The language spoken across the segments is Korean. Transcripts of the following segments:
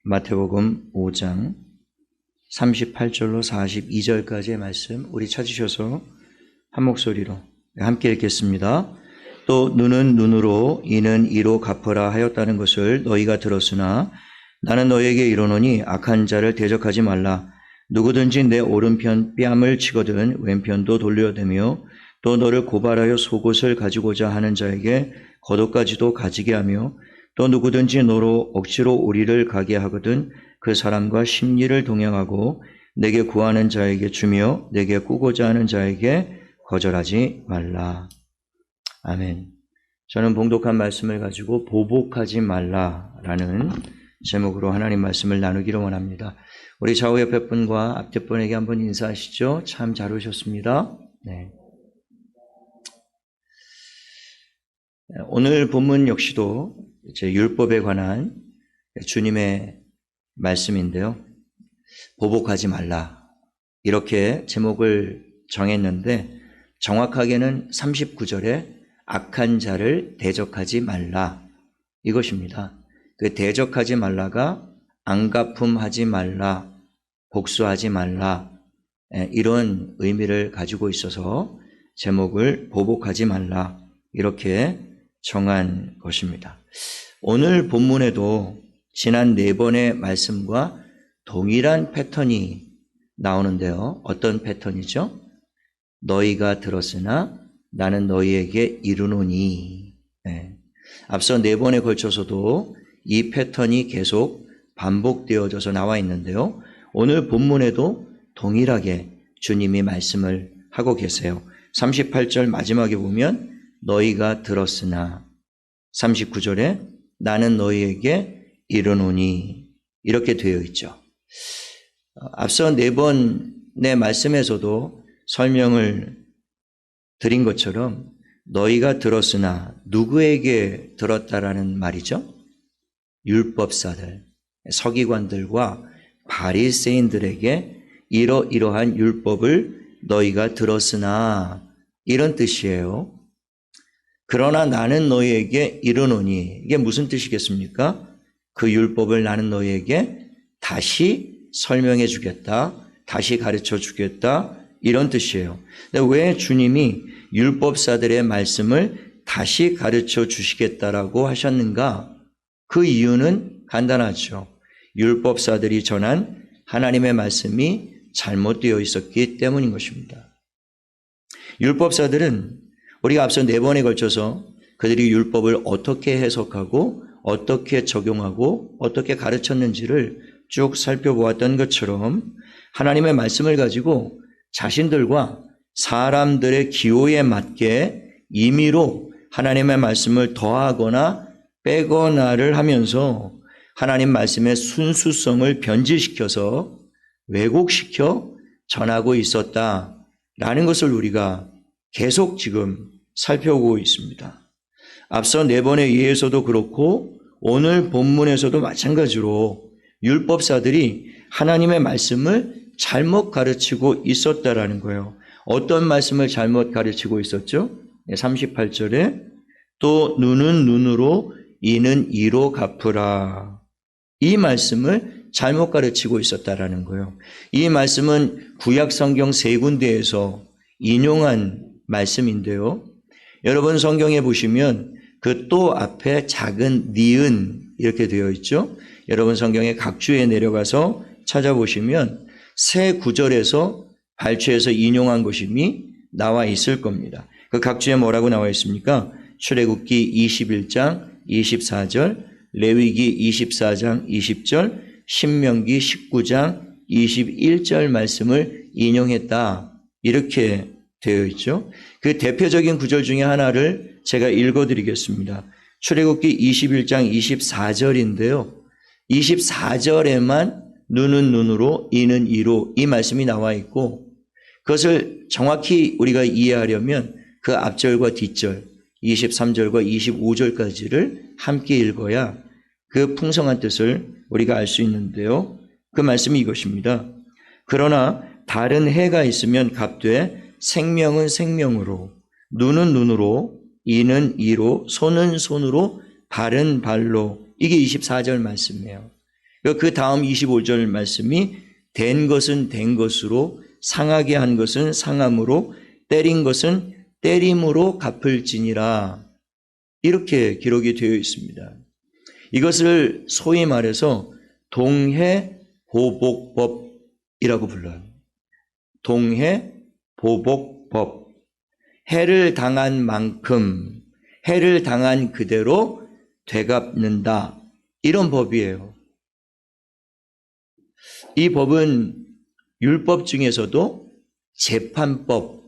마태복음 5장 38절로 42절까지의 말씀 우리 찾으셔서 한 목소리로 함께 읽겠습니다. 또 눈은 눈으로 이는 이로 갚으라 하였다는 것을 너희가 들었으나 나는 너희에게 이르노니 악한 자를 대적하지 말라. 누구든지 내 오른편 뺨을 치거든 왼편도 돌려대며 또 너를 고발하여 속옷을 가지고자 하는 자에게 겉옷까지도 가지게 하며 또 누구든지 너로 억지로 우리를 가게 하거든 그 사람과 심리를 동행하고 내게 구하는 자에게 주며 내게 꾸고자 하는 자에게 거절하지 말라. 아멘. 저는 봉독한 말씀을 가지고 보복하지 말라라는 제목으로 하나님 말씀을 나누기를 원합니다. 우리 좌우 옆에 분과 앞뒤 분에게 한번 인사하시죠. 참 잘 오셨습니다. 네. 오늘 본문 역시도 율법에 관한 주님의 말씀인데요. 보복하지 말라 이렇게 제목을 정했는데 정확하게는 39절에 악한 자를 대적하지 말라 이것입니다. 그 대적하지 말라가 안갚음하지 말라, 복수하지 말라 이런 의미를 가지고 있어서 제목을 보복하지 말라 이렇게 정한 것입니다. 오늘 본문에도 지난 4번의 말씀과 동일한 패턴이 나오는데요. 어떤 패턴이죠? 너희가 들었으나 나는 너희에게 이르노니. 네. 앞서 4번에 걸쳐서도 이 패턴이 계속 반복되어져서 나와 있는데요. 오늘 본문에도 동일하게 주님이 말씀을 하고 계세요. 38절 마지막에 보면 너희가 들었으나 39절에 나는 너희에게 이르노니 이렇게 되어 있죠. 앞서 4번의 말씀에서도 설명을 드린 것처럼 너희가 들었으나 누구에게 들었다라는 말이죠? 율법사들, 서기관들과 바리새인들에게 이러이러한 율법을 너희가 들었으나 이런 뜻이에요. 그러나 나는 너희에게 이르노니 이게 무슨 뜻이겠습니까? 그 율법을 나는 너희에게 다시 설명해 주겠다, 다시 가르쳐 주겠다 이런 뜻이에요. 근데 왜 주님이 율법사들의 말씀을 다시 가르쳐 주시겠다라고 하셨는가? 그 이유는 간단하죠. 율법사들이 전한 하나님의 말씀이 잘못되어 있었기 때문인 것입니다. 율법사들은 우리가 앞서 4번에 걸쳐서 그들이 율법을 어떻게 해석하고 어떻게 적용하고 어떻게 가르쳤는지를 쭉 살펴보았던 것처럼 하나님의 말씀을 가지고 자신들과 사람들의 기호에 맞게 임의로 하나님의 말씀을 더하거나 빼거나를 하면서 하나님 말씀의 순수성을 변질시켜서 왜곡시켜 전하고 있었다라는 것을 우리가 계속 지금 살펴보고 있습니다. 앞서 4번에 의해서도 그렇고 오늘 본문에서도 마찬가지로 율법사들이 하나님의 말씀을 잘못 가르치고 있었다라는 거예요. 어떤 말씀을 잘못 가르치고 있었죠? 38절에 또 눈은 눈으로 이는 이로 갚으라. 이 말씀을 잘못 가르치고 있었다라는 거예요. 이 말씀은 구약 성경 3군데에서 인용한 말씀인데요. 여러분 성경에 보시면 그 또 앞에 작은 니은 이렇게 되어 있죠. 여러분 성경의 각주에 내려가서 찾아보시면 새 구절에서 발췌해서 인용한 것이 나와 있을 겁니다. 그 각주에 뭐라고 나와 있습니까? 출애굽기 21장 24절, 레위기 24장 20절, 신명기 19장 21절 말씀을 인용했다. 이렇게 되어 있죠. 그 대표적인 구절 중에 하나를 제가 읽어드리겠습니다. 출애굽기 21장 24절인데요. 24절에만 눈은 눈으로 이는 이로 이 말씀이 나와 있고 그것을 정확히 우리가 이해하려면 그 앞절과 뒷절 23절과 25절까지를 함께 읽어야 그 풍성한 뜻을 우리가 알 수 있는데요. 그 말씀이 이것입니다. 그러나 다른 해가 있으면 갑되 생명은 생명으로 눈은 눈으로 이는 이로 손은 손으로 발은 발로 이게 24절 말씀이에요. 그 다음 25절 말씀이 된 것은 된 것으로, 상하게 한 것은 상함으로, 때린 것은 때림으로 갚을지니라. 이렇게 기록이 되어 있습니다. 이것을 소위 말해서 동해보복법이라고 불러요. 동해보복법. 해를 당한 만큼 해를 당한 그대로 되갚는다. 이런 법이에요. 이 법은 율법 중에서도 재판법에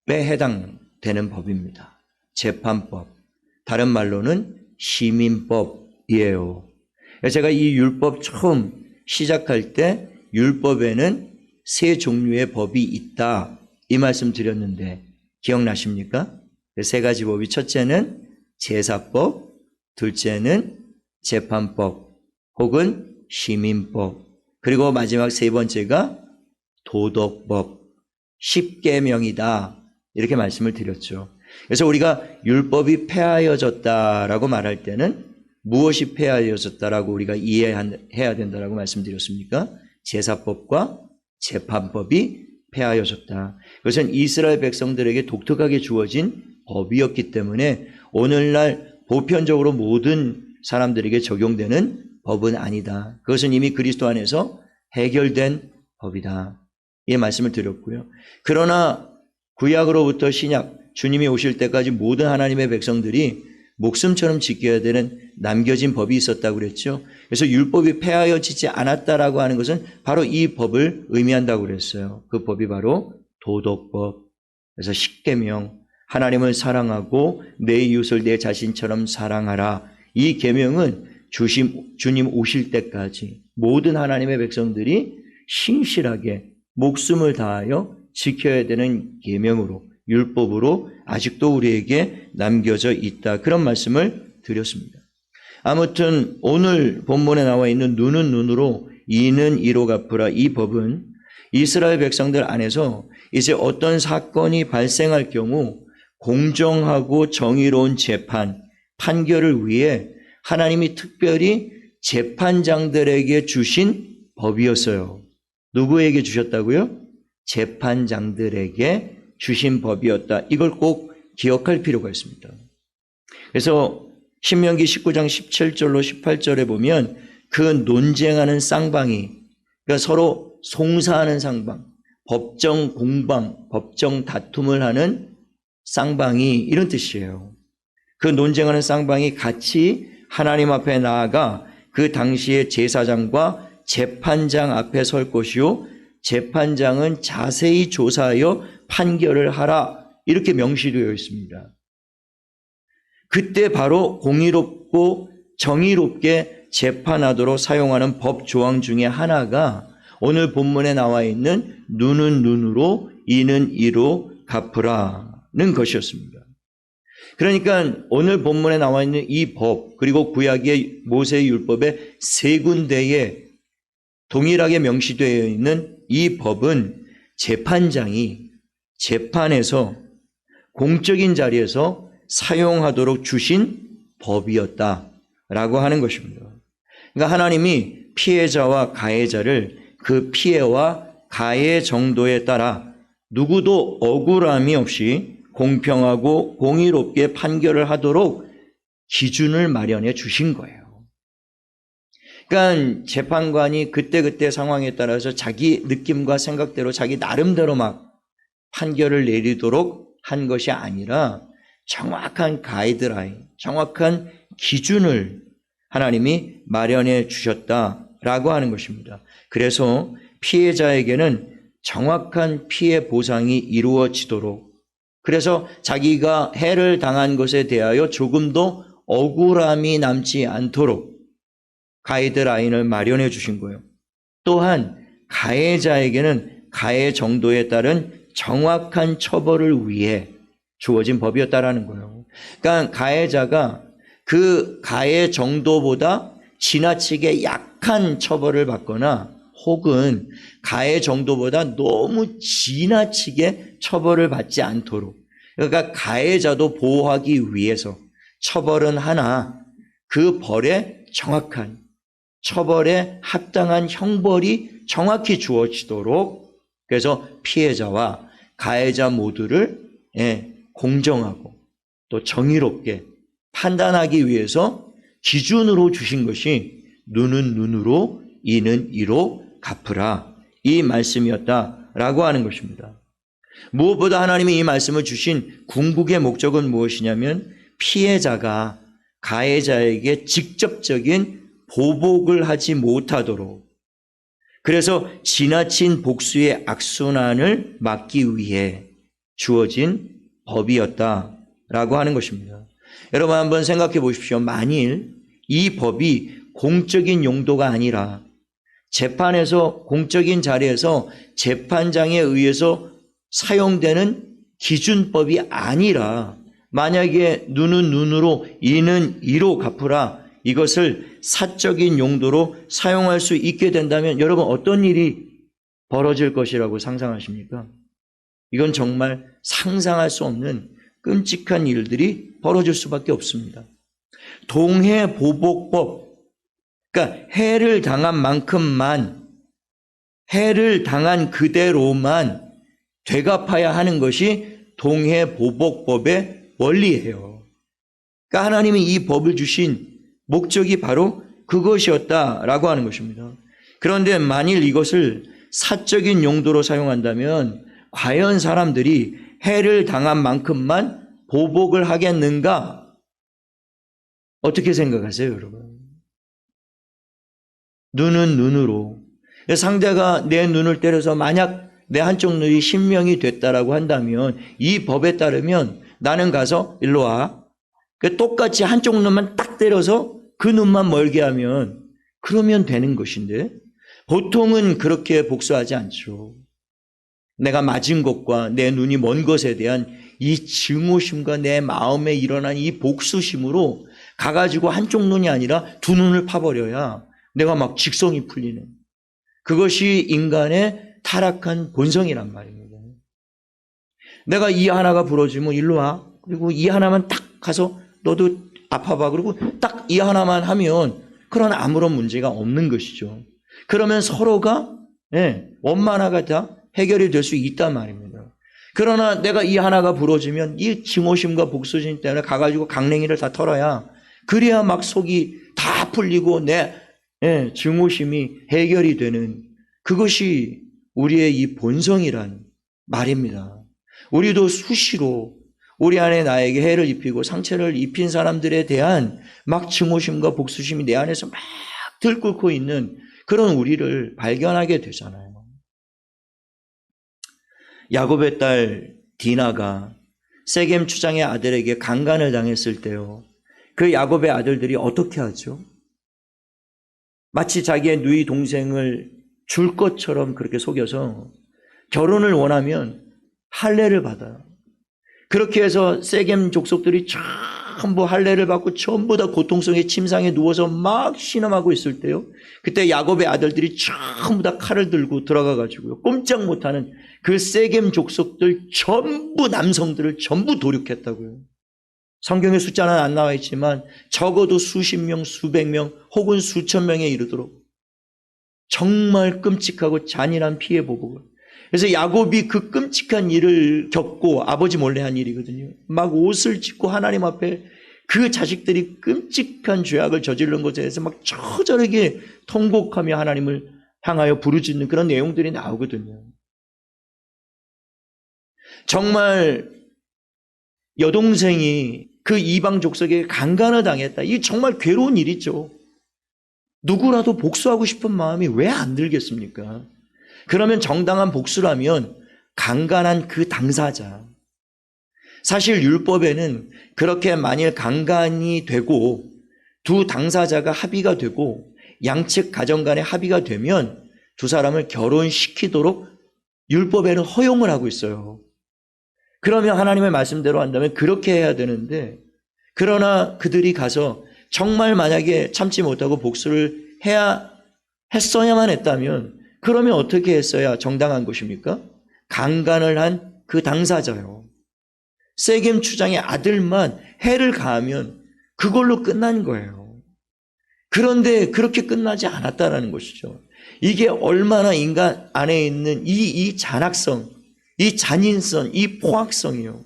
해당되는 법입니다. 재판법. 다른 말로는 시민법이에요. 제가 이 율법 처음 시작할 때 율법에는 세 종류의 법이 있다. 이 말씀 드렸는데 기억나십니까? 세 가지 법이, 첫째는 제사법, 둘째는 재판법 혹은 시민법, 그리고 마지막 세 번째가 도덕법, 십계명이다. 이렇게 말씀을 드렸죠. 그래서 우리가 율법이 폐하여졌다라고 말할 때는 무엇이 폐하여졌다라고 우리가 이해해야 된다라고 말씀드렸습니까? 제사법과 재판법이 폐하여졌다. 그것은 이스라엘 백성들에게 독특하게 주어진 법이었기 때문에 오늘날 보편적으로 모든 사람들에게 적용되는 법은 아니다. 그것은 이미 그리스도 안에서 해결된 법이다. 이 말씀을 드렸고요. 그러나 구약으로부터 신약, 주님이 오실 때까지 모든 하나님의 백성들이 목숨처럼 지켜야 되는 남겨진 법이 있었다고 그랬죠. 그래서 율법이 폐하여지지 않았다라고 하는 것은 바로 이 법을 의미한다고 그랬어요. 그 법이 바로 도덕법. 그래서 십계명, 하나님을 사랑하고 내 이웃을 내 자신처럼 사랑하라. 이 계명은 주님 오실 때까지 모든 하나님의 백성들이 신실하게 목숨을 다하여 지켜야 되는 계명으로, 율법으로 아직도 우리에게 남겨져 있다. 그런 말씀을 드렸습니다. 아무튼 오늘 본문에 나와 있는 눈은 눈으로 이는 이로 갚으라. 이 법은 이스라엘 백성들 안에서 이제 어떤 사건이 발생할 경우 공정하고 정의로운 재판, 판결을 위해 하나님이 특별히 재판장들에게 주신 법이었어요. 누구에게 주셨다고요? 재판장들에게 주신 법이었다. 이걸 꼭 기억할 필요가 있습니다. 그래서 신명기 19장 17절로 18절에 보면 그 논쟁하는 쌍방이, 그러니까 서로 송사하는 쌍방, 법정 공방, 법정 다툼을 하는 쌍방이, 이런 뜻이에요. 그 논쟁하는 쌍방이 같이 하나님 앞에 나아가 그 당시에 제사장과 재판장 앞에 설 것이요, 재판장은 자세히 조사하여 판결을 하라. 이렇게 명시되어 있습니다. 그때 바로 공의롭고 정의롭게 재판하도록 사용하는 법 조항 중에 하나가 오늘 본문에 나와 있는 눈은 눈으로 이는 이로 갚으라는 것이었습니다. 그러니까 오늘 본문에 나와 있는 이 법, 그리고 구약의 모세의 율법의 세 군데에 동일하게 명시되어 있는 이 법은 재판장이 재판에서 공적인 자리에서 사용하도록 주신 법이었다라고 하는 것입니다. 그러니까 하나님이 피해자와 가해자를 그 피해와 가해 정도에 따라 누구도 억울함이 없이 공평하고 공의롭게 판결을 하도록 기준을 마련해 주신 거예요. 그러니까 재판관이 그때그때 상황에 따라서 자기 느낌과 생각대로 자기 나름대로 막 판결을 내리도록 한 것이 아니라 정확한 가이드라인, 정확한 기준을 하나님이 마련해 주셨다라고 하는 것입니다. 그래서 피해자에게는 정확한 피해 보상이 이루어지도록, 그래서 자기가 해를 당한 것에 대하여 조금도 억울함이 남지 않도록 가이드라인을 마련해 주신 거예요. 또한 가해자에게는 가해 정도에 따른 정확한 처벌을 위해 주어진 법이었다라는 거예요. 그러니까 가해자가 그 가해 정도보다 지나치게 약한 처벌을 받거나 혹은 가해 정도보다 너무 지나치게 처벌을 받지 않도록, 그러니까 가해자도 보호하기 위해서 처벌은 하나 그 벌에 정확한 처벌에 합당한 형벌이 정확히 주어지도록, 그래서 피해자와 가해자 모두를 공정하고 또 정의롭게 판단하기 위해서 기준으로 주신 것이 눈은 눈으로 이는 이로 갚으라, 이 말씀이었다라고 하는 것입니다. 무엇보다 하나님이 이 말씀을 주신 궁극의 목적은 무엇이냐면 피해자가 가해자에게 직접적인 보복을 하지 못하도록, 그래서 지나친 복수의 악순환을 막기 위해 주어진 법이었다라고 하는 것입니다. 여러분 한번 생각해 보십시오. 만일 이 법이 공적인 용도가 아니라 재판에서, 공적인 자리에서 재판장에 의해서 사용되는 기준법이 아니라 만약에 눈은 눈으로 이는 이로 갚으라, 이것을 사적인 용도로 사용할 수 있게 된다면 여러분 어떤 일이 벌어질 것이라고 상상하십니까? 이건 정말 상상할 수 없는 끔찍한 일들이 벌어질 수밖에 없습니다. 동해보복법, 그러니까 해를 당한 만큼만, 해를 당한 그대로만 되갚아야 하는 것이 동해보복법의 원리예요. 그러니까 하나님이 이 법을 주신 목적이 바로 그것이었다라고 하는 것입니다. 그런데 만일 이것을 사적인 용도로 사용한다면 과연 사람들이 해를 당한 만큼만 보복을 하겠는가? 어떻게 생각하세요, 여러분? 눈은 눈으로. 상대가 내 눈을 때려서 만약 내 한쪽 눈이 신명이 됐다라고 한다면 이 법에 따르면 나는 가서 일로 와. 똑같이 한쪽 눈만 딱 때려서 그 눈만 멀게 하면 그러면 되는 것인데 보통은 그렇게 복수하지 않죠. 내가 맞은 것과 내 눈이 먼 것에 대한 이 증오심과 내 마음에 일어난 이 복수심으로 가가지고 한쪽 눈이 아니라 두 눈을 파버려야 내가 막 직성이 풀리는, 그것이 인간의 타락한 본성이란 말입니다. 내가 이 하나가 부러지면 일로 와. 그리고 이 하나만 딱 가서 너도 아파봐. 그리고 딱 이 하나만 하면 그런 아무런 문제가 없는 것이죠. 그러면 서로가 원만하게 다 해결이 될 수 있단 말입니다. 그러나 내가 이 하나가 부러지면 이 증오심과 복수심 때문에 가가지고 강냉이를 다 털어야, 그래야 막 속이 다 풀리고 내 증오심이 해결이 되는, 그것이 우리의 이 본성이란 말입니다. 우리도 수시로 우리 안에 나에게 해를 입히고 상처를 입힌 사람들에 대한 막 증오심과 복수심이 내 안에서 막 들끓고 있는 그런 우리를 발견하게 되잖아요. 야곱의 딸 디나가 세겜 추장의 아들에게 강간을 당했을 때요, 그 야곱의 아들들이 어떻게 하죠? 마치 자기의 누이 동생을 줄 것처럼 그렇게 속여서 결혼을 원하면 할례를 받아요. 그렇게 해서 세겜 족속들이 전부 할례를 받고 전부 다 고통성의 침상에 누워서 막 신음하고 있을 때요, 그때 야곱의 아들들이 전부 다 칼을 들고 들어가 가지고요, 꼼짝 못하는 그 세겜 족속들 전부, 남성들을 전부 도륙했다고요. 성경에 숫자는 안 나와 있지만 적어도 수십 명, 수백 명 혹은 수천 명에 이르도록 정말 끔찍하고 잔인한 피해 보복을. 그래서 야곱이 그 끔찍한 일을 겪고, 아버지 몰래 한 일이거든요. 막 옷을 찢고 하나님 앞에 그 자식들이 끔찍한 죄악을 저지른 것에 대해서 막 처절하게 통곡하며 하나님을 향하여 부르짖는 그런 내용들이 나오거든요. 정말 여동생이 그 이방 족속에 강간을 당했다. 이게 정말 괴로운 일이죠. 누구라도 복수하고 싶은 마음이 왜 안 들겠습니까? 그러면 정당한 복수라면 강간한 그 당사자, 사실 율법에는 그렇게 만일 강간이 되고 두 당사자가 합의가 되고 양측 가정 간에 합의가 되면 두 사람을 결혼시키도록 율법에는 허용을 하고 있어요. 그러면 하나님의 말씀대로 한다면 그렇게 해야 되는데, 그러나 그들이 가서 정말 만약에 참지 못하고 복수를 했어야만 했다면, 그러면 어떻게 했어야 정당한 것입니까? 강간을 한 그 당사자요, 세겜 추장의 아들만 해를 가하면 그걸로 끝난 거예요. 그런데 그렇게 끝나지 않았다라는 것이죠. 이게 얼마나 인간 안에 있는 이 잔악성, 이 잔인성, 이 포악성이요.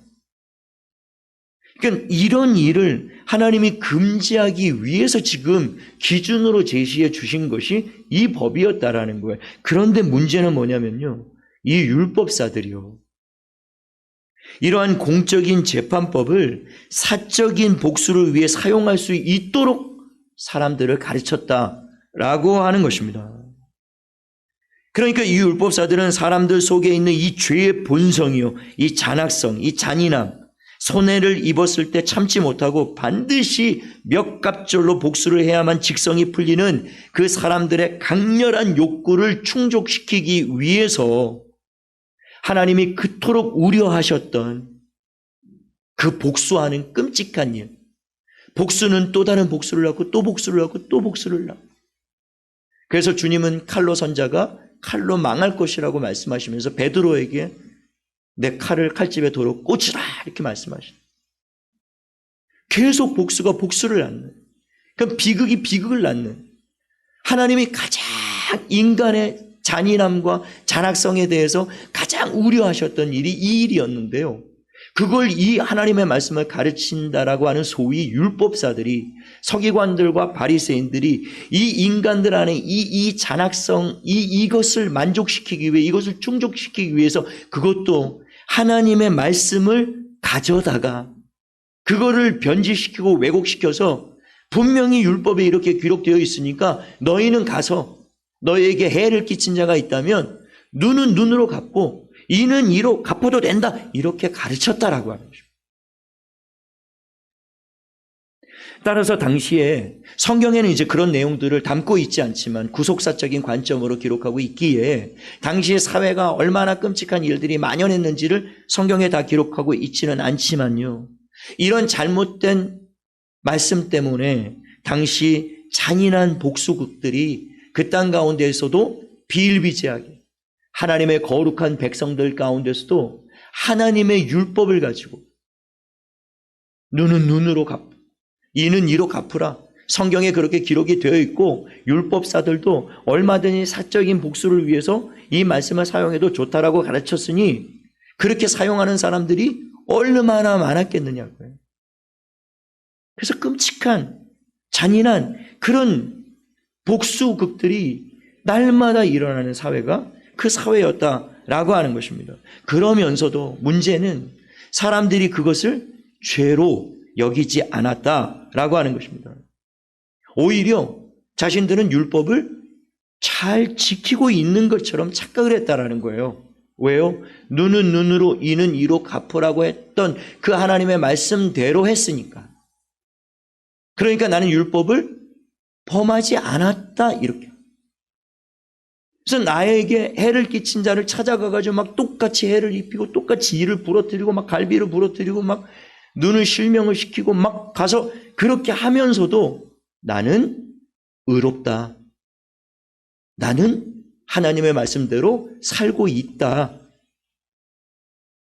그러니까 이런 일을 하나님이 금지하기 위해서 지금 기준으로 제시해 주신 것이 이 법이었다라는 거예요. 그런데 문제는 뭐냐면요. 이 율법사들이요. 이러한 공적인 재판법을 사적인 복수를 위해 사용할 수 있도록 사람들을 가르쳤다라고 하는 것입니다. 그러니까 이 율법사들은 사람들 속에 있는 이 죄의 본성이요, 이 잔악성, 이 잔인함, 손해를 입었을 때 참지 못하고 반드시 몇 갑절로 복수를 해야만 직성이 풀리는 그 사람들의 강렬한 욕구를 충족시키기 위해서 하나님이 그토록 우려하셨던 그 복수하는 끔찍한 일. 복수는 또 다른 복수를 하고 또 복수를 하고 또 복수를 하고. 그래서 주님은 칼로 선자가 칼로 망할 것이라고 말씀하시면서 베드로에게 내 칼을 칼집에 도로 꽂으라 이렇게 말씀하시죠. 계속 복수가 복수를 낳는, 그럼 비극이 비극을 낳는, 하나님이 가장 인간의 잔인함과 잔악성에 대해서 가장 우려하셨던 일이 이 일이었는데요. 그걸 이 하나님의 말씀을 가르친다라고 하는 소위 율법사들이, 서기관들과 바리새인들이 이 인간들 안에 이 잔악성, 이것을 만족시키기 위해, 이것을 충족시키기 위해서 그것도 하나님의 말씀을 가져다가 그거를 변질시키고 왜곡시켜서 분명히 율법에 이렇게 기록되어 있으니까 너희는 가서 너희에게 해를 끼친 자가 있다면 눈은 눈으로 갚고 이는 이로 갚아도 된다, 이렇게 가르쳤다라고 하는 거죠. 따라서 당시에 성경에는 이제 그런 내용들을 담고 있지 않지만 구속사적인 관점으로 기록하고 있기에 당시의 사회가 얼마나 끔찍한 일들이 만연했는지를 성경에 다 기록하고 있지는 않지만요. 이런 잘못된 말씀 때문에 당시 잔인한 복수극들이 그 땅 가운데에서도 비일비재하게 하나님의 거룩한 백성들 가운데서도 하나님의 율법을 가지고 눈은 눈으로 갚고 이는 이로 갚으라, 성경에 그렇게 기록이 되어 있고 율법사들도 얼마든지 사적인 복수를 위해서 이 말씀을 사용해도 좋다라고 가르쳤으니 그렇게 사용하는 사람들이 얼마나 많았겠느냐고요. 그래서 끔찍한 잔인한 그런 복수극들이 날마다 일어나는 사회가 그 사회였다라고 하는 것입니다. 그러면서도 문제는 사람들이 그것을 죄로 여기지 않았다라고 하는 것입니다. 오히려 자신들은 율법을 잘 지키고 있는 것처럼 착각을 했다라는 거예요. 왜요? 눈은 눈으로 이는 이로 갚으라고 했던 그 하나님의 말씀대로 했으니까. 그러니까 나는 율법을 범하지 않았다, 이렇게. 그래서 나에게 해를 끼친 자를 찾아가가지고 막 똑같이 해를 입히고 똑같이 이를 부러뜨리고 막 갈비를 부러뜨리고 막 눈을 실명을 시키고 막 가서 그렇게 하면서도 나는 의롭다, 나는 하나님의 말씀대로 살고 있다,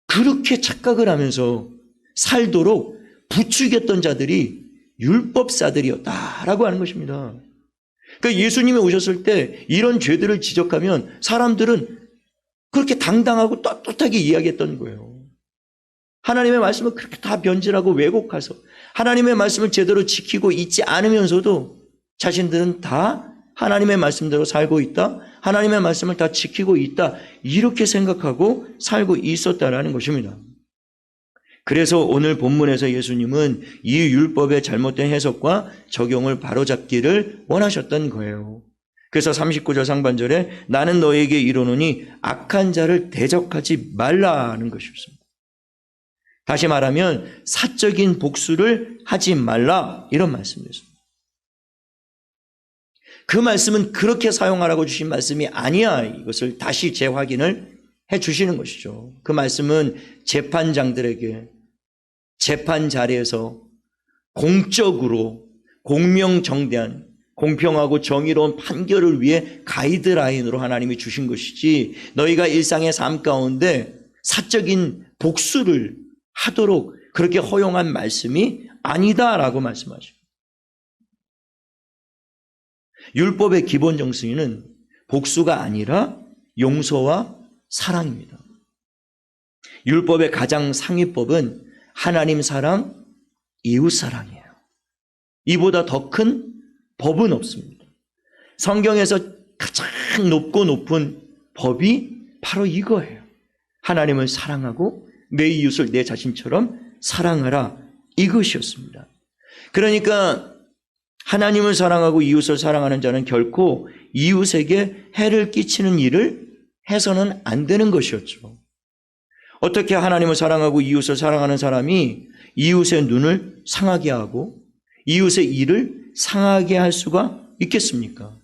그렇게 착각을 하면서 살도록 부추겼던 자들이 율법사들이었다라고 하는 것입니다. 그러니까 예수님이 오셨을 때 이런 죄들을 지적하면 사람들은 그렇게 당당하고 떳떳하게 이야기했던 거예요. 하나님의 말씀을 그렇게 다 변질하고 왜곡해서 하나님의 말씀을 제대로 지키고 있지 않으면서도 자신들은 다 하나님의 말씀대로 살고 있다, 하나님의 말씀을 다 지키고 있다, 이렇게 생각하고 살고 있었다라는 것입니다. 그래서 오늘 본문에서 예수님은 이 율법의 잘못된 해석과 적용을 바로잡기를 원하셨던 거예요. 그래서 39절 상반절에 나는 너에게 이르노니 악한 자를 대적하지 말라는 것이었습니다. 다시 말하면 사적인 복수를 하지 말라, 이런 말씀이었습니다. 그 말씀은 그렇게 사용하라고 주신 말씀이 아니야, 이것을 다시 재확인을 해 주시는 것이죠. 그 말씀은 재판장들에게 재판 자리에서 공적으로 공명정대한 공평하고 정의로운 판결을 위해 가이드라인으로 하나님이 주신 것이지 너희가 일상의 삶 가운데 사적인 복수를 하도록 그렇게 허용한 말씀이 아니다라고 말씀하십니다. 율법의 기본 정신은 복수가 아니라 용서와 사랑입니다. 율법의 가장 상위법은 하나님 사랑, 이웃 사랑이에요. 이보다 더 큰 법은 없습니다. 성경에서 가장 높고 높은 법이 바로 이거예요. 하나님을 사랑하고 내 이웃을 내 자신처럼 사랑하라, 이것이었습니다. 그러니까 하나님을 사랑하고 이웃을 사랑하는 자는 결코 이웃에게 해를 끼치는 일을 해서는 안 되는 것이었죠. 어떻게 하나님을 사랑하고 이웃을 사랑하는 사람이 이웃의 눈을 상하게 하고 이웃의 일을 상하게 할 수가 있겠습니까?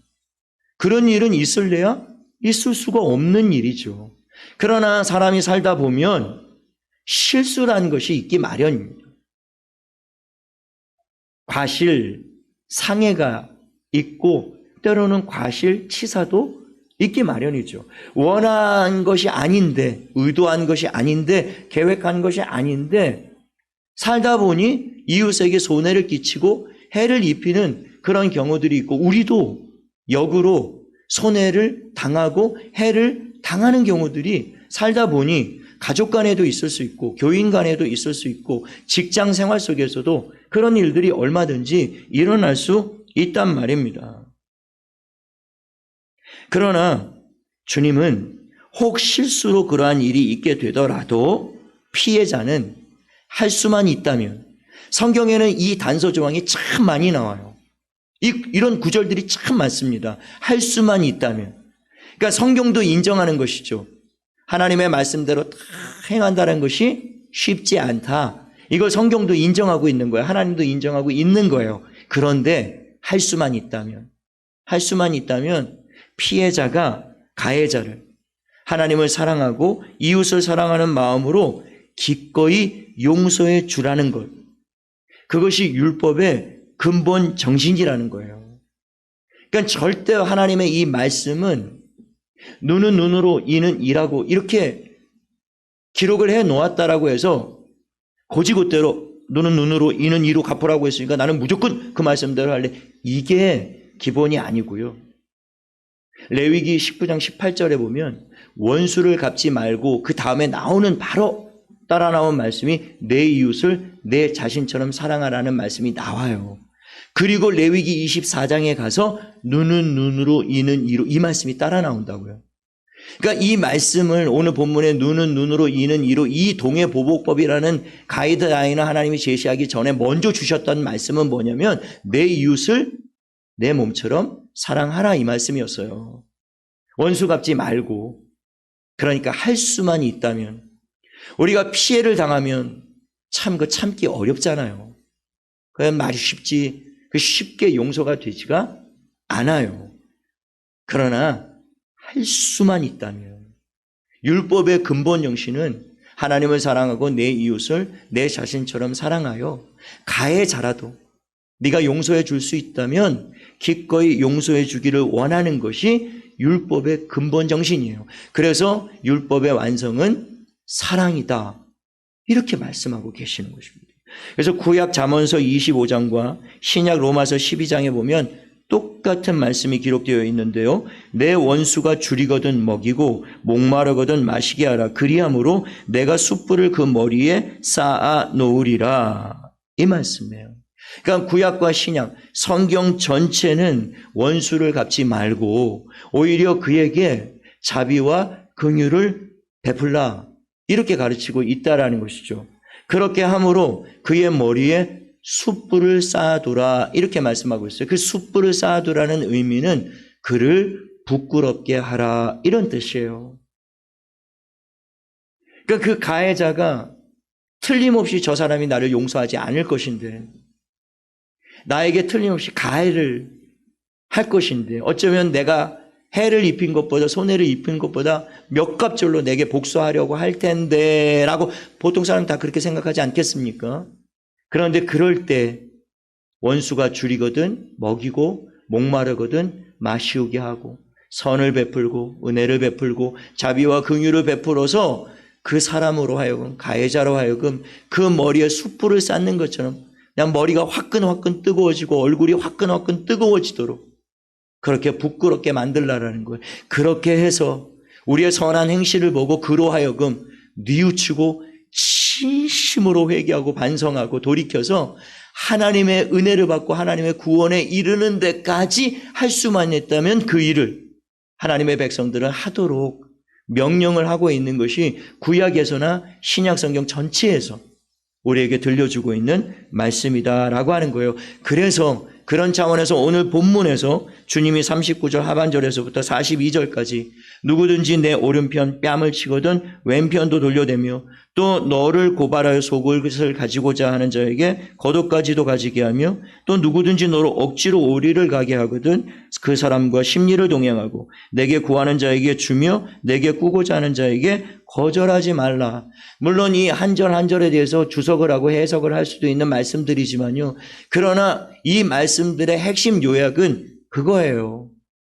그런 일은 있을래야 있을 수가 없는 일이죠. 그러나 사람이 살다 보면 실수란 것이 있기 마련입니다. 과실, 상해가 있고 때로는 과실, 치사도 있기 마련이죠. 원한 것이 아닌데, 의도한 것이 아닌데, 계획한 것이 아닌데 살다 보니 이웃에게 손해를 끼치고 해를 입히는 그런 경우들이 있고, 우리도 역으로 손해를 당하고 해를 당하는 경우들이 살다 보니 가족 간에도 있을 수 있고 교인 간에도 있을 수 있고 직장 생활 속에서도 그런 일들이 얼마든지 일어날 수 있단 말입니다. 그러나 주님은 혹 실수로 그러한 일이 있게 되더라도 피해자는 할 수만 있다면, 성경에는 이 단서 조항이 참 많이 나와요. 이런 구절들이 참 많습니다. 할 수만 있다면. 그러니까 성경도 인정하는 것이죠. 하나님의 말씀대로 다 행한다는 것이 쉽지 않다. 이걸 성경도 인정하고 있는 거예요. 하나님도 인정하고 있는 거예요. 그런데 할 수만 있다면 피해자가 가해자를 하나님을 사랑하고 이웃을 사랑하는 마음으로 기꺼이 용서해 주라는 것. 그것이 율법의 근본 정신이라는 거예요. 그러니까 절대 하나님의 이 말씀은 눈은 눈으로 이는 이라고 이렇게 기록을 해 놓았다라고 해서 고지고대로 눈은 눈으로 이는 이로 갚으라고 했으니까 나는 무조건 그 말씀대로 할래. 이게 기본이 아니고요. 레위기 19장 18절에 보면 원수를 갚지 말고 그 다음에 나오는 바로 따라 나온 말씀이 내 이웃을 내 자신처럼 사랑하라는 말씀이 나와요. 그리고 레위기 24장에 가서 눈은 눈으로 이는 이로 이 말씀이 따라 나온다고요. 그러니까 이 말씀을 오늘 본문에 눈은 눈으로 이는 이로 이 동해보복법이라는 가이드라인을 하나님이 제시하기 전에 먼저 주셨던 말씀은 뭐냐면 내 이웃을 내 몸처럼 사랑하라, 이 말씀이었어요. 원수 갚지 말고. 그러니까 할 수만 있다면, 우리가 피해를 당하면 참 그 참기 어렵잖아요. 그냥 말이 쉽지 그 쉽게 용서가 되지가 않아요. 그러나 할 수만 있다면, 율법의 근본 정신은 하나님을 사랑하고 내 이웃을 내 자신처럼 사랑하여 가해자라도 네가 용서해 줄 수 있다면 기꺼이 용서해 주기를 원하는 것이 율법의 근본 정신이에요. 그래서 율법의 완성은 사랑이다, 이렇게 말씀하고 계시는 것입니다. 그래서 구약 잠언서 25장과 신약 로마서 12장에 보면 똑같은 말씀이 기록되어 있는데요. 내 원수가 줄이거든 먹이고 목마르거든 마시게 하라. 그리함으로 내가 숯불을 그 머리에 쌓아 놓으리라. 이 말씀이에요. 그러니까 구약과 신약, 성경 전체는 원수를 갚지 말고 오히려 그에게 자비와 긍휼을 베풀라, 이렇게 가르치고 있다라는 것이죠. 그렇게 함으로 그의 머리에 숯불을 쌓아두라, 이렇게 말씀하고 있어요. 그 숯불을 쌓아두라는 의미는 그를 부끄럽게 하라, 이런 뜻이에요. 그러니까 그 가해자가 틀림없이 저 사람이 나를 용서하지 않을 것인데, 나에게 틀림없이 가해를 할 것인데, 어쩌면 내가 해를 입힌 것보다, 손해를 입힌 것보다 몇 값절로 내게 복수하려고 할 텐데 라고 보통 사람 다 그렇게 생각하지 않겠습니까? 그런데 그럴 때 원수가 줄이거든 먹이고 목마르거든 마시우게 하고 선을 베풀고 은혜를 베풀고 자비와 긍휼을 베풀어서 그 사람으로 하여금, 가해자로 하여금 그 머리에 숯불을 쌓는 것처럼 그냥 머리가 화끈화끈 뜨거워지고 얼굴이 화끈화끈 뜨거워지도록 그렇게 부끄럽게 만들라라는 거예요. 그렇게 해서 우리의 선한 행실을 보고 그로 하여금 뉘우치고 진심으로 회개하고 반성하고 돌이켜서 하나님의 은혜를 받고 하나님의 구원에 이르는 데까지 할 수만 있다면 그 일을 하나님의 백성들은 하도록 명령을 하고 있는 것이 구약에서나 신약 성경 전체에서 우리에게 들려주고 있는 말씀이다라고 하는 거예요. 그래서 그런 차원에서 오늘 본문에서 주님이 39절 하반절에서부터 42절까지 누구든지 내 오른편 뺨을 치거든 왼편도 돌려대며 또 너를 고발하여 속을 것을 가지고자 하는 자에게 겉옷까지도 가지게 하며 또 누구든지 너로 억지로 오리를 가게 하거든 그 사람과 심리를 동행하고 내게 구하는 자에게 주며 내게 꾸고자 하는 자에게 거절하지 말라. 물론 이 한 절 한 절에 대해서 주석을 하고 해석을 할 수도 있는 말씀들이지만요. 그러나 이 말씀들의 핵심 요약은 그거예요.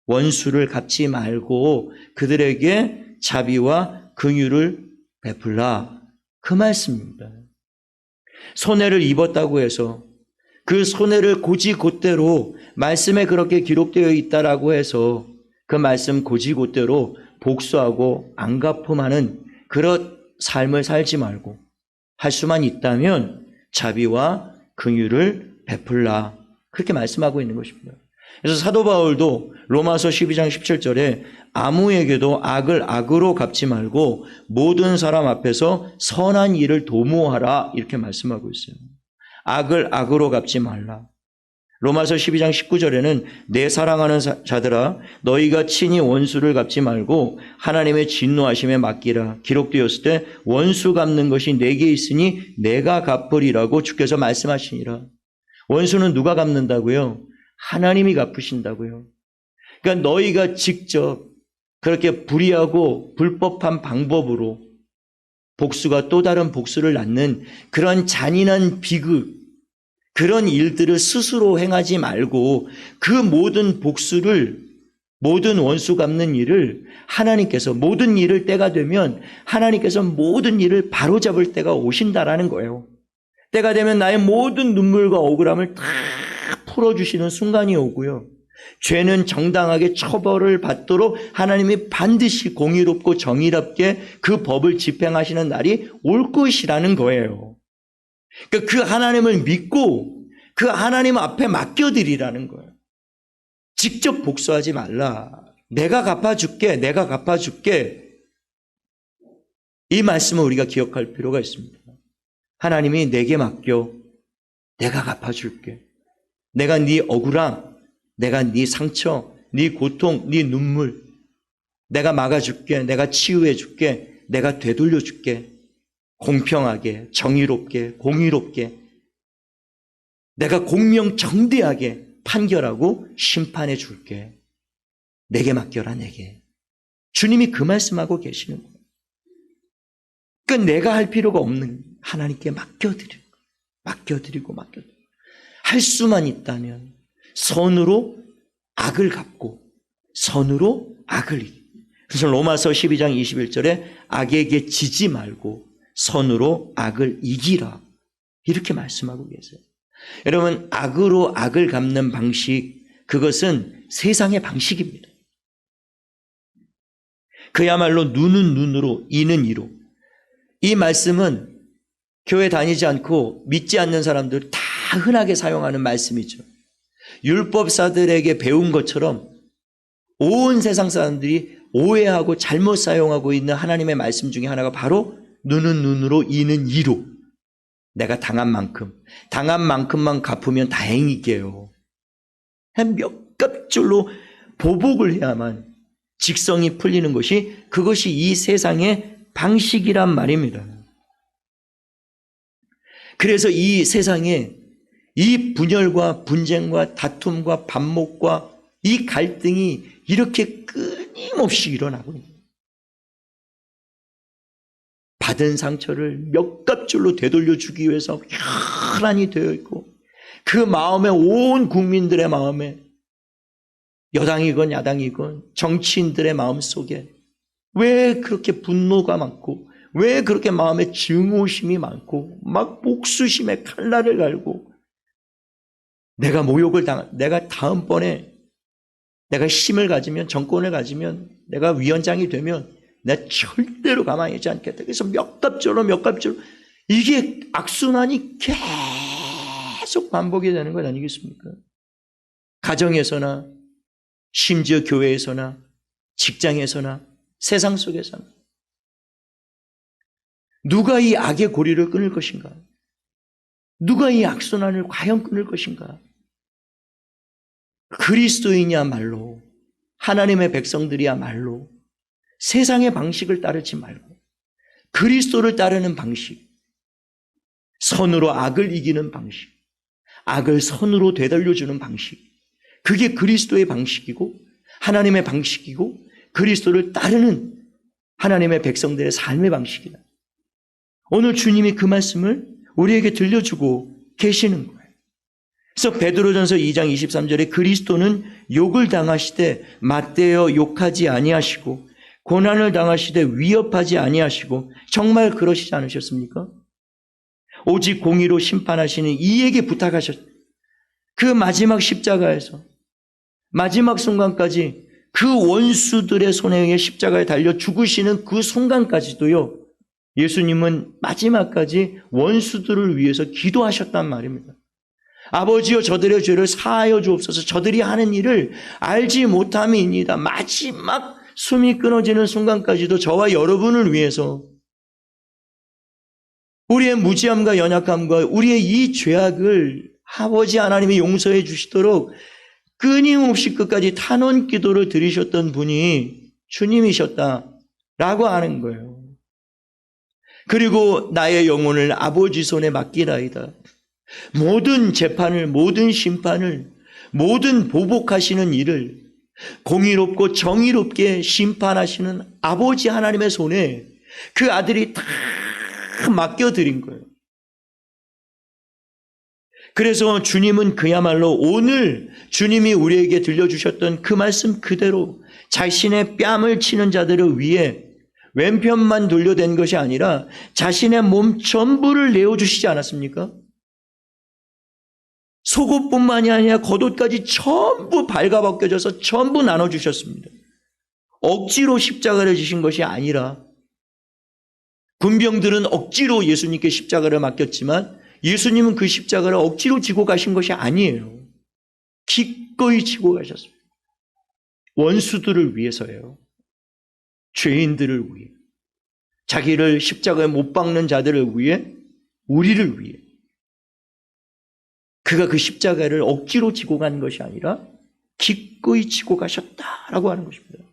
원수를 갚지 말고 그들에게 자비와 긍휼을 베풀라. 그 말씀입니다. 손해를 입었다고 해서 그 손해를 곧이곧대로 말씀에 그렇게 기록되어 있다라고 해서 그 말씀 곧이곧대로 복수하고 안 갚음하는 그런 삶을 살지 말고 할 수만 있다면 자비와 긍휼을 베풀라. 그렇게 말씀하고 있는 것입니다. 그래서 사도 바울도 로마서 12장 17절에 아무에게도 악을 악으로 갚지 말고 모든 사람 앞에서 선한 일을 도모하라 이렇게 말씀하고 있어요. 악을 악으로 갚지 말라. 로마서 12장 19절에는 내 사랑하는 자들아 너희가 친히 원수를 갚지 말고 하나님의 진노하심에 맡기라. 기록되었을 때 원수 갚는 것이 내게 있으니 내가 갚으리라고 주께서 말씀하시니라. 원수는 누가 갚는다고요? 하나님이 갚으신다고요. 그러니까 너희가 직접 그렇게 불의하고 불법한 방법으로 복수가 또 다른 복수를 낳는 그런 잔인한 비극, 그런 일들을 스스로 행하지 말고 그 모든 복수를, 모든 원수 갚는 일을 하나님께서 모든 일을 때가 되면 하나님께서 모든 일을 바로잡을 때가 오신다라는 거예요. 때가 되면 나의 모든 눈물과 억울함을 다 풀어주시는 순간이 오고요. 죄는 정당하게 처벌을 받도록 하나님이 반드시 공의롭고 정의롭게 그 법을 집행하시는 날이 올 것이라는 거예요. 그러니까 그 하나님을 믿고 그 하나님 앞에 맡겨드리라는 거예요. 직접 복수하지 말라. 내가 갚아줄게. 내가 갚아줄게. 이 말씀을 우리가 기억할 필요가 있습니다. 하나님이 내게 맡겨. 내가 갚아줄게. 내가 네 억울함, 내가 네 상처, 네 고통, 네 눈물 내가 막아줄게. 내가 치유해줄게. 내가 되돌려줄게. 공평하게, 정의롭게, 공의롭게 내가 공명정대하게 판결하고 심판해 줄게. 내게 맡겨라. 내게. 주님이 그 말씀하고 계시는 거예요. 그러니까 내가 할 필요가 없는 하나님께 맡겨드리고 할 수만 있다면 선으로 악을 갚고 선으로 악을 이기고. 그래서 로마서 12장 21절에 악에게 지지 말고 선으로 악을 이기라. 이렇게 말씀하고 계세요. 여러분, 악으로 악을 갚는 방식, 그것은 세상의 방식입니다. 그야말로 눈은 눈으로, 이는 이로. 이 말씀은 교회 다니지 않고 믿지 않는 사람들 다 흔하게 사용하는 말씀이죠. 율법사들에게 배운 것처럼 온 세상 사람들이 오해하고 잘못 사용하고 있는 하나님의 말씀 중에 하나가 바로 눈은 눈으로, 이는 이로. 내가 당한 만큼만 갚으면 다행이게요. 한 몇 갑절로 보복을 해야만 직성이 풀리는 것이, 그것이 이 세상의 방식이란 말입니다. 그래서 이 세상에 이 분열과 분쟁과 다툼과 반목과 이 갈등이 이렇게 끊임없이 일어나고 있는 거예요. 받은 상처를 몇 갑절로 되돌려주기 위해서 혈안이 되어 있고, 그 마음에, 온 국민들의 마음에, 여당이건 야당이건 정치인들의 마음 속에 왜 그렇게 분노가 많고, 왜 그렇게 마음에 증오심이 많고, 막 복수심에 칼날을 갈고, 내가 모욕을 내가 다음번에 내가 힘을 가지면, 정권을 가지면, 내가 위원장이 되면 내가 절대로 가만히 있지 않겠다. 그래서 몇 갑절로 이게 악순환이 계속 반복이 되는 것 아니겠습니까? 가정에서나 심지어 교회에서나 직장에서나 세상 속에서나 누가 이 악의 고리를 끊을 것인가? 누가 이 악순환을 과연 끊을 것인가? 그리스도인이야말로, 하나님의 백성들이야말로 세상의 방식을 따르지 말고 그리스도를 따르는 방식, 선으로 악을 이기는 방식, 악을 선으로 되돌려주는 방식, 그게 그리스도의 방식이고 하나님의 방식이고 그리스도를 따르는 하나님의 백성들의 삶의 방식이다. 오늘 주님이 그 말씀을 우리에게 들려주고 계시는 거예요. 그래서 베드로전서 2장 23절에 그리스도는 욕을 당하시되 맞대어 욕하지 아니하시고 고난을 당하시되 위협하지 아니하시고, 정말 그러시지 않으셨습니까? 오직 공의로 심판하시는 이에게 부탁하셨어요. 그 마지막 십자가에서 마지막 순간까지 그 원수들의 손에 의해 십자가에 달려 죽으시는 그 순간까지도요, 예수님은 마지막까지 원수들을 위해서 기도하셨단 말입니다. 아버지여 저들의 죄를 사하여 주옵소서. 저들이 하는 일을 알지 못함이니이다. 마지막 숨이 끊어지는 순간까지도 저와 여러분을 위해서, 우리의 무지함과 연약함과 우리의 이 죄악을 아버지 하나님이 용서해 주시도록 끊임없이 끝까지 탄원 기도를 드리셨던 분이 주님이셨다라고 하는 거예요. 그리고 나의 영혼을 아버지 손에 맡기나이다. 모든 재판을, 모든 심판을, 모든 보복하시는 일을 공의롭고 정의롭게 심판하시는 아버지 하나님의 손에 그 아들이 다 맡겨드린 거예요. 그래서 주님은 그야말로 오늘 주님이 우리에게 들려주셨던 그 말씀 그대로 자신의 뺨을 치는 자들을 위해 왼편만 돌려댄 것이 아니라 자신의 몸 전부를 내어주시지 않았습니까? 속옷뿐만이 아니라 겉옷까지 전부 발가벗겨져서 전부 나눠주셨습니다. 억지로 십자가를 지신 것이 아니라, 군병들은 억지로 예수님께 십자가를 맡겼지만 예수님은 그 십자가를 억지로 지고 가신 것이 아니에요. 기꺼이 지고 가셨습니다. 원수들을 위해서예요. 죄인들을 위해, 자기를 십자가에 못 박는 자들을 위해, 우리를 위해. 그가 그 십자가를 억지로 지고 간 것이 아니라 기꺼이 지고 가셨다라고 하는 것입니다.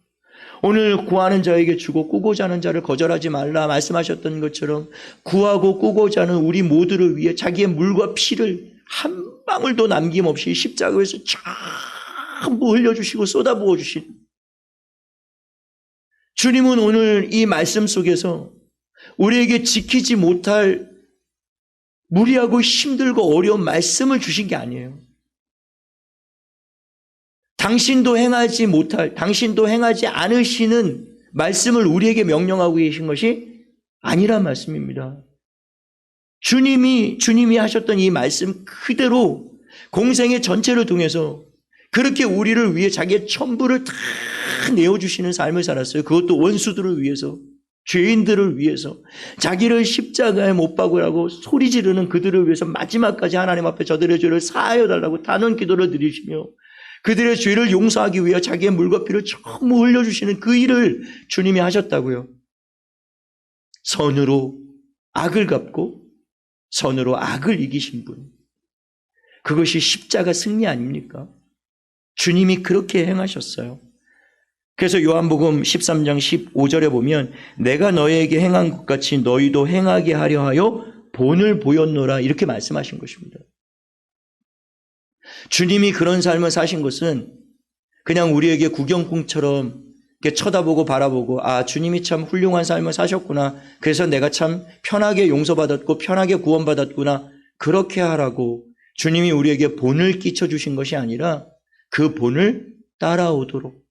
오늘 구하는 자에게 주고 꾸고자 하는 자를 거절하지 말라 말씀하셨던 것처럼, 구하고 꾸고자 하는 우리 모두를 위해 자기의 물과 피를 한 방울도 남김없이 십자가에서 전부 흘려주시고 쏟아부어 주신 주님은 오늘 이 말씀 속에서 우리에게 지키지 못할 무리하고 힘들고 어려운 말씀을 주신 게 아니에요. 당신도 행하지 못할, 당신도 행하지 않으시는 말씀을 우리에게 명령하고 계신 것이 아니란 말씀입니다. 주님이 하셨던 이 말씀 그대로 공생의 전체를 통해서 그렇게 우리를 위해 자기의 전부를 다 내어주시는 삶을 살았어요. 그것도 원수들을 위해서, 죄인들을 위해서, 자기를 십자가에 못 박으라고 소리 지르는 그들을 위해서 마지막까지 하나님 앞에 저들의 죄를 사하여 달라고 단언 기도를 드리시며 그들의 죄를 용서하기 위해 자기의 물과 피를 전부 흘려주시는 그 일을 주님이 하셨다고요. 선으로 악을 갚고 선으로 악을 이기신 분, 그것이 십자가 승리 아닙니까? 주님이 그렇게 행하셨어요. 그래서 요한복음 13장 15절에 보면 내가 너희에게 행한 것 같이 너희도 행하게 하려 하여 본을 보였노라, 이렇게 말씀하신 것입니다. 주님이 그런 삶을 사신 것은 그냥 우리에게 구경꾼처럼 이렇게 쳐다보고 바라보고, 아, 주님이 참 훌륭한 삶을 사셨구나, 그래서 내가 참 편하게 용서받았고 편하게 구원받았구나, 그렇게 하라고 주님이 우리에게 본을 끼쳐주신 것이 아니라 그 본을 따라오도록.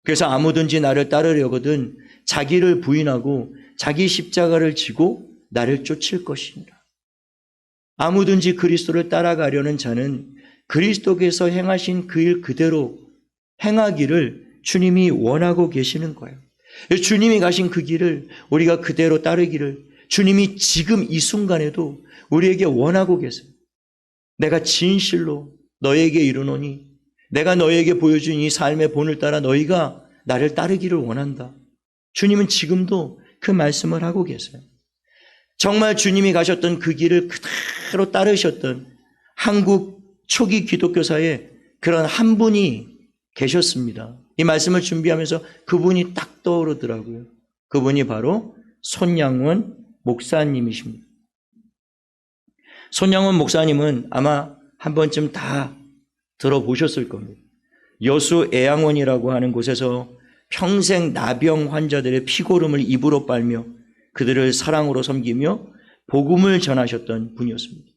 그래서 아무든지 나를 따르려거든 자기를 부인하고 자기 십자가를 지고 나를 쫓을 것이니라. 아무든지 그리스도를 따라가려는 자는 그리스도께서 행하신 그 일 그대로 행하기를 주님이 원하고 계시는 거예요. 주님이 가신 그 길을 우리가 그대로 따르기를 주님이 지금 이 순간에도 우리에게 원하고 계세요. 내가 진실로 너에게 이르노니 내가 너에게 보여준 이 삶의 본을 따라 너희가 나를 따르기를 원한다. 주님은 지금도 그 말씀을 하고 계세요. 정말 주님이 가셨던 그 길을 그대로 따르셨던 한국 초기 기독교사에 그런 한 분이 계셨습니다. 이 말씀을 준비하면서 그분이 딱 떠오르더라고요. 그분이 바로 손양원 목사님이십니다. 손양원 목사님은 아마 한 번쯤 다 들어보셨을 겁니다. 여수 애양원이라고 하는 곳에서 평생 나병 환자들의 피고름을 입으로 빨며 그들을 사랑으로 섬기며 복음을 전하셨던 분이었습니다.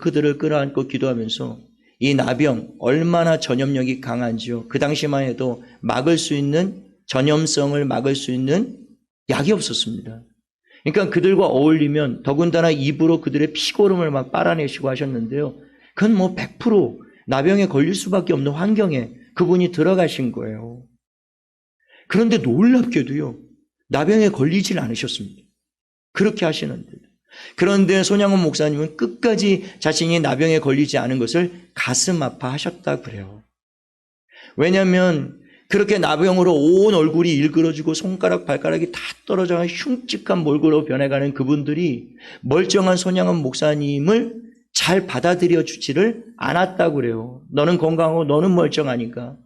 그들을 끌어안고 기도하면서 이 나병 얼마나 전염력이 강한지요. 그 당시만 해도 막을 수 있는 전염성을 막을 수 있는 약이 없었습니다. 그러니까 그들과 어울리면 더군다나 입으로 그들의 피고름을 막 빨아내시고 하셨는데요. 그건 뭐 100% 나병에 걸릴 수밖에 없는 환경에 그분이 들어가신 거예요. 그런데 놀랍게도요. 나병에 걸리질 않으셨습니다. 그렇게 하시는데. 그런데 손양원 목사님은 끝까지 자신이 나병에 걸리지 않은 것을 가슴 아파하셨다 그래요. 왜냐하면 그렇게 나병으로 온 얼굴이 일그러지고 손가락 발가락이 다 떨어져 흉측한 몰골로 변해가는 그분들이 멀쩡한 손양원 목사님을 잘 받아들여 주지를 않았다고 그래요. 너는 건강하고 너는 멀쩡하니까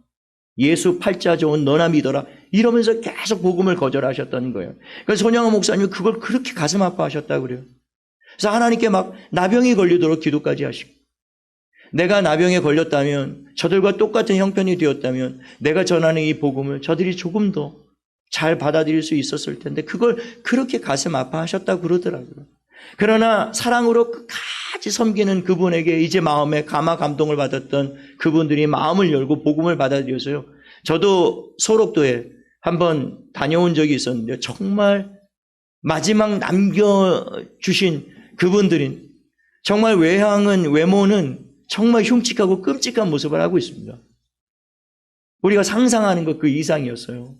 예수 팔자 좋은 너나 믿어라 이러면서 계속 복음을 거절하셨던 거예요. 그래서 손양원 목사님이 그걸 그렇게 가슴 아파하셨다고 그래요. 그래서 하나님께 막 나병이 걸리도록 기도까지 하시고 내가 나병에 걸렸다면 저들과 똑같은 형편이 되었다면 내가 전하는 이 복음을 저들이 조금 더 잘 받아들일 수 있었을 텐데 그걸 그렇게 가슴 아파하셨다고 그러더라고요. 그러나 사랑으로 끝까지 섬기는 그분에게 이제 마음에 감동을 받았던 그분들이 마음을 열고 복음을 받아들여서요. 저도 소록도에 한번 다녀온 적이 있었는데 정말 마지막 남겨주신 그분들인 정말 외모는 정말 흉측하고 끔찍한 모습을 하고 있습니다. 우리가 상상하는 것 그 이상이었어요.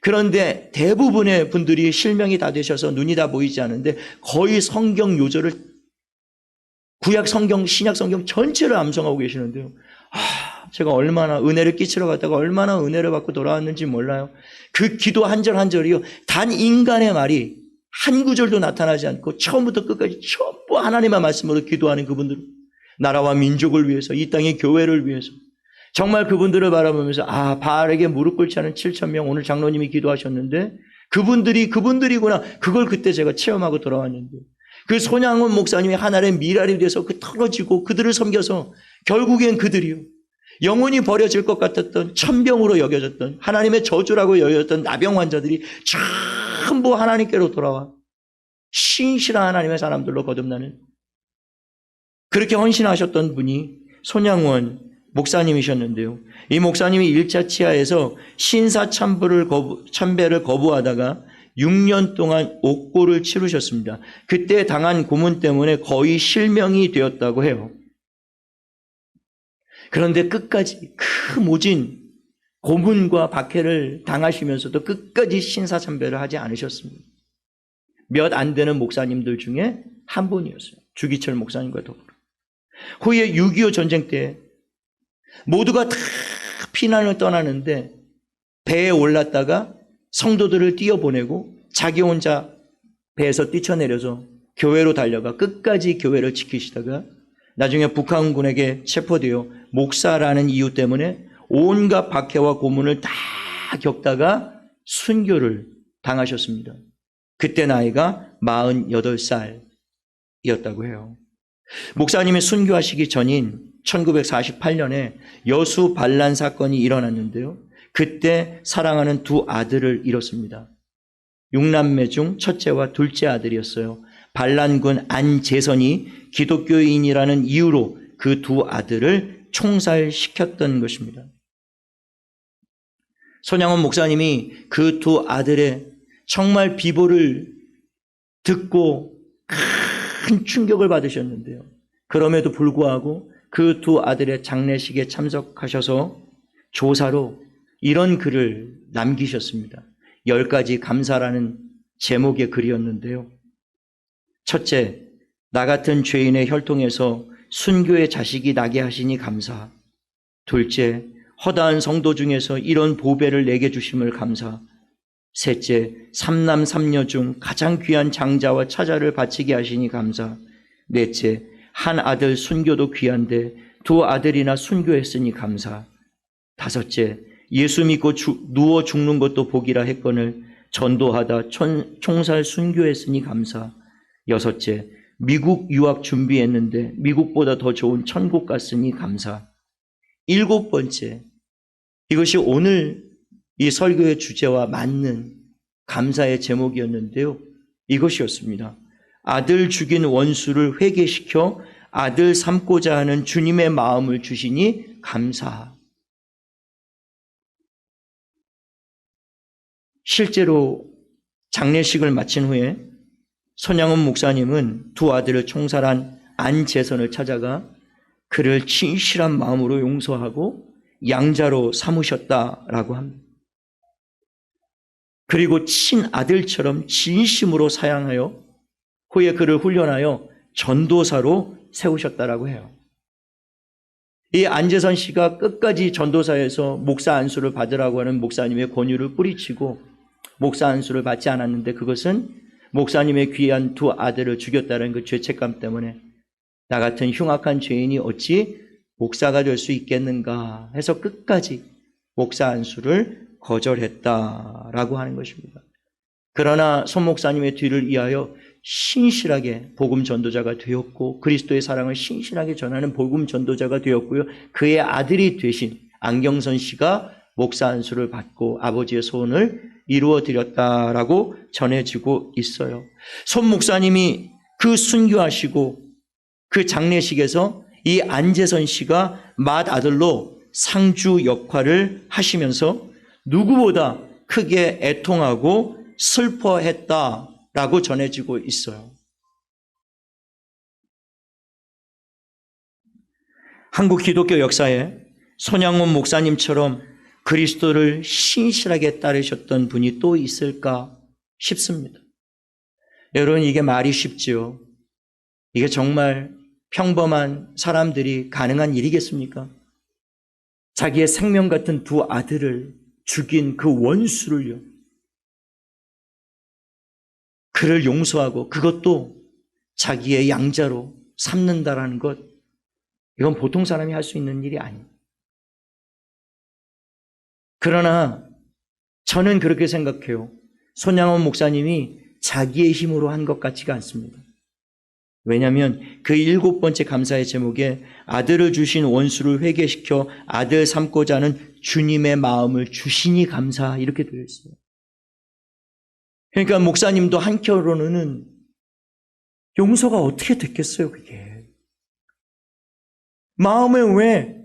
그런데 대부분의 분들이 실명이 다 되셔서 눈이 다 보이지 않는데 거의 성경 요절을 구약 성경, 신약 성경 전체를 암송하고 계시는데요. 제가 얼마나 은혜를 끼치러 갔다가 얼마나 은혜를 받고 돌아왔는지 몰라요. 그 기도 한 절 한 절이요. 단 인간의 말이 한 구절도 나타나지 않고 처음부터 끝까지 전부 하나님의 말씀으로 기도하는 그분들, 나라와 민족을 위해서, 이 땅의 교회를 위해서 정말 그분들을 바라보면서 바알에게 무릎 꿇지 않은 7,000명 오늘 장로님이 기도하셨는데 그분들이구나. 그걸 그때 제가 체험하고 돌아왔는데 그 손양원 목사님이 하나의 미랄이 돼서 그 털어지고 그들을 섬겨서 결국엔 그들이요. 영혼이 버려질 것 같았던 천병으로 여겨졌던 하나님의 저주라고 여겨졌던 나병 환자들이 전부 하나님께로 돌아와 신실한 하나님의 사람들로 거듭나는 그렇게 헌신하셨던 분이 손양원 목사님이셨는데요. 이 목사님이 1차 치하에서 신사참배를 거부하다가 6년 동안 옥고를 치르셨습니다. 그때 당한 고문 때문에 거의 실명이 되었다고 해요. 그런데 끝까지 그 모진 고문과 박해를 당하시면서도 끝까지 신사참배를 하지 않으셨습니다. 몇 안 되는 목사님들 중에 한 분이었어요. 주기철 목사님과 더불어. 후에 6.25 전쟁 때 모두가 다 피난을 떠나는데 배에 올랐다가 성도들을 띄어보내고 자기 혼자 배에서 뛰쳐내려서 교회로 달려가 끝까지 교회를 지키시다가 나중에 북한군에게 체포되어 목사라는 이유 때문에 온갖 박해와 고문을 다 겪다가 순교를 당하셨습니다. 그때 나이가 48살이었다고 해요. 목사님이 순교하시기 전인 1948년에 여수 반란 사건이 일어났는데요. 그때 사랑하는 두 아들을 잃었습니다. 6남매 중 첫째와 둘째 아들이었어요. 반란군 안재선이 기독교인이라는 이유로 그 두 아들을 총살시켰던 것입니다. 손양원 목사님이 그 두 아들의 정말 비보를 듣고 큰 충격을 받으셨는데요. 그럼에도 불구하고 그 두 아들의 장례식에 참석하셔서 조사로 이런 글을 남기셨습니다. 10가지 감사라는 제목의 글이었는데요. 첫째, 나 같은 죄인의 혈통에서 순교의 자식이 나게 하시니 감사. 둘째, 허다한 성도 중에서 이런 보배를 내게 주심을 감사. 셋째, 삼남 삼녀 중 가장 귀한 장자와 차자를 바치게 하시니 감사. 넷째, 한 아들 순교도 귀한데 두 아들이나 순교했으니 감사. 다섯째, 예수 믿고 누워 죽는 것도 복이라 했거늘 전도하다 총살 순교했으니 감사. 여섯째, 미국 유학 준비했는데 미국보다 더 좋은 천국 갔으니 감사. 일곱 번째, 이것이 오늘 이 설교의 주제와 맞는 감사의 제목이었는데요. 이것이었습니다. 아들 죽인 원수를 회개시켜 아들 삼고자 하는 주님의 마음을 주시니 감사. 실제로 장례식을 마친 후에 손양원 목사님은 두 아들을 총살한 안재선을 찾아가 그를 진실한 마음으로 용서하고 양자로 삼으셨다라고 합니다. 그리고 친아들처럼 진심으로 사랑하여 후에 그를 훈련하여 전도사로 세우셨다라고 해요. 이 안재선 씨가 끝까지 전도사에서 목사 안수를 받으라고 하는 목사님의 권유를 뿌리치고 목사 안수를 받지 않았는데 그것은 목사님의 귀한 두 아들을 죽였다는 그 죄책감 때문에 나 같은 흉악한 죄인이 어찌 목사가 될 수 있겠는가 해서 끝까지 목사 안수를 거절했다라고 하는 것입니다. 그러나 손 목사님의 뒤를 이하여 신실하게 복음 전도자가 되었고 그리스도의 사랑을 신실하게 전하는 복음 전도자가 되었고요. 그의 아들이 되신 안경선 씨가 목사 안수를 받고 아버지의 소원을 이루어 드렸다라고 전해지고 있어요. 손 목사님이 그 순교하시고 그 장례식에서 이 안재선 씨가 맏아들로 상주 역할을 하시면서 누구보다 크게 애통하고 슬퍼했다라고 전해지고 있어요. 한국 기독교 역사에 손양원 목사님처럼 그리스도를 신실하게 따르셨던 분이 또 있을까 싶습니다. 여러분, 이게 말이 쉽지요. 이게 정말 평범한 사람들이 가능한 일이겠습니까? 자기의 생명 같은 두 아들을 죽인 그 원수를요, 그를 용서하고 그것도 자기의 양자로 삼는다라는 것, 이건 보통 사람이 할 수 있는 일이 아닙니다. 그러나 저는 그렇게 생각해요. 손양원 목사님이 자기의 힘으로 한 것 같지가 않습니다. 왜냐하면 그 7번째 감사의 제목에 아들을 주신 원수를 회개시켜 아들 삼고자 하는 주님의 마음을 주시니 감사, 이렇게 되어 있어요. 그러니까 목사님도 한켠으로는 용서가 어떻게 됐겠어요, 그게. 마음에 왜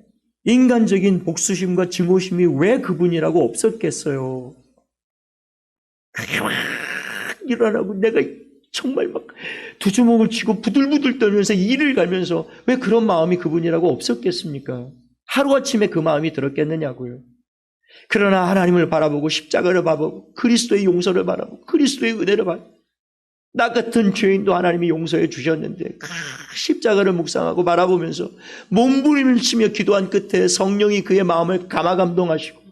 인간적인 복수심과 증오심이 왜 그분이라고 없었겠어요. 그게 막 일어나고 내가 정말 막 두 주먹을 쥐고 부들부들 떨면서 이를 갈면서 왜 그런 마음이 그분이라고 없었겠습니까? 하루아침에 그 마음이 들었겠느냐고요. 그러나 하나님을 바라보고 십자가를 바라보고 그리스도의 용서를 바라보고 그리스도의 은혜를 바라보고 나 같은 죄인도 하나님이 용서해 주셨는데 십자가를 묵상하고 바라보면서 몸부림을 치며 기도한 끝에 성령이 그의 마음을 감화감동하시고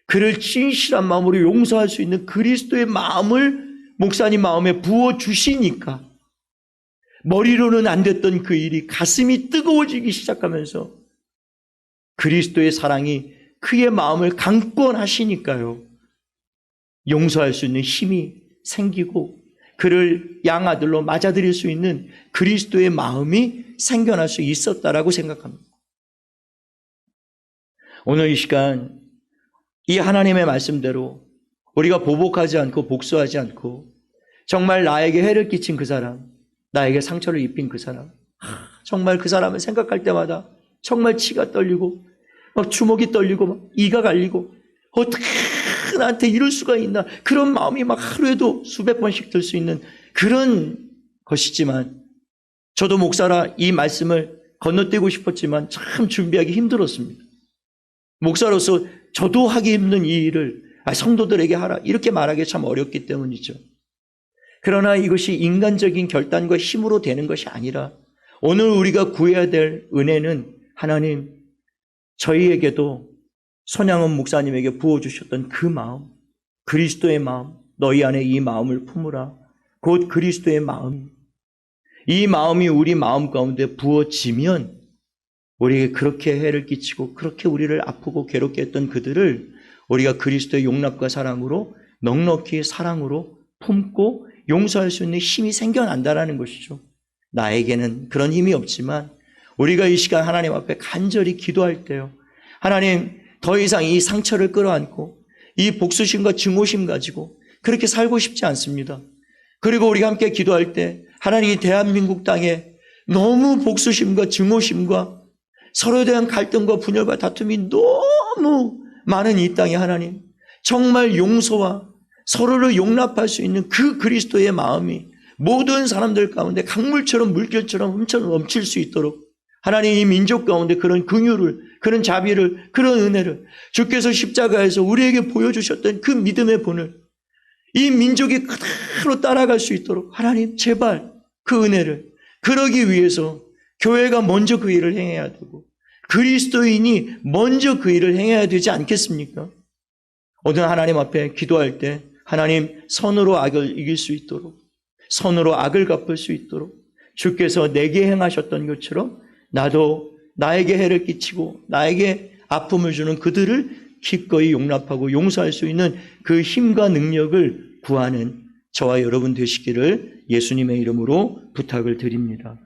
그를 진실한 마음으로 용서할 수 있는 그리스도의 마음을 목사님 마음에 부어주시니까 머리로는 안 됐던 그 일이 가슴이 뜨거워지기 시작하면서 그리스도의 사랑이 그의 마음을 강권하시니까요, 용서할 수 있는 힘이 생기고 그를 양아들로 맞아들일 수 있는 그리스도의 마음이 생겨날 수 있었다라고 생각합니다. 오늘 이 시간 이 하나님의 말씀대로 우리가 보복하지 않고 복수하지 않고 정말 나에게 해를 끼친 그 사람, 나에게 상처를 입힌 그 사람, 정말 그 사람을 생각할 때마다 정말 치가 떨리고 막 주먹이 떨리고 막 이가 갈리고 어떻게 나한테 이럴 수가 있나, 그런 마음이 막 하루에도 수백 번씩 들 수 있는 그런 것이지만 저도 목사라 이 말씀을 건너뛰고 싶었지만 참 준비하기 힘들었습니다. 목사로서 저도 하기 힘든 이 일을 성도들에게 하라 이렇게 말하기 참 어렵기 때문이죠. 그러나 이것이 인간적인 결단과 힘으로 되는 것이 아니라 오늘 우리가 구해야 될 은혜는 하나님 저희에게도 손양원 목사님에게 부어주셨던 그 마음, 그리스도의 마음, 너희 안에 이 마음을 품으라. 곧 그리스도의 마음. 이 마음이 우리 마음 가운데 부어지면 우리에게 그렇게 해를 끼치고 그렇게 우리를 아프고 괴롭게 했던 그들을 우리가 그리스도의 용납과 사랑으로 넉넉히 사랑으로 품고 용서할 수 있는 힘이 생겨난다는 것이죠. 나에게는 그런 힘이 없지만 우리가 이 시간 하나님 앞에 간절히 기도할 때요, 하나님 더 이상 이 상처를 끌어안고 이 복수심과 증오심 가지고 그렇게 살고 싶지 않습니다. 그리고 우리가 함께 기도할 때 하나님 이 대한민국 땅에 너무 복수심과 증오심과 서로에 대한 갈등과 분열과 다툼이 너무 많은 이 땅에 하나님 정말 용서와 서로를 용납할 수 있는 그 그리스도의 마음이 모든 사람들 가운데 강물처럼 물결처럼 넘칠 수 있도록 하나님 이 민족 가운데 그런 긍휼을, 그런 자비를, 그런 은혜를 주께서 십자가에서 우리에게 보여주셨던 그 믿음의 본을 이 민족이 그대로 따라갈 수 있도록 하나님 제발 그 은혜를, 그러기 위해서 교회가 먼저 그 일을 행해야 되고 그리스도인이 먼저 그 일을 행해야 되지 않겠습니까? 오늘 하나님 앞에 기도할 때 하나님 선으로 악을 이길 수 있도록, 선으로 악을 갚을 수 있도록 주께서 내게 행하셨던 것처럼 나도 나에게 해를 끼치고 나에게 아픔을 주는 그들을 기꺼이 용납하고 용서할 수 있는 그 힘과 능력을 구하는 저와 여러분 되시기를 예수님의 이름으로 부탁을 드립니다.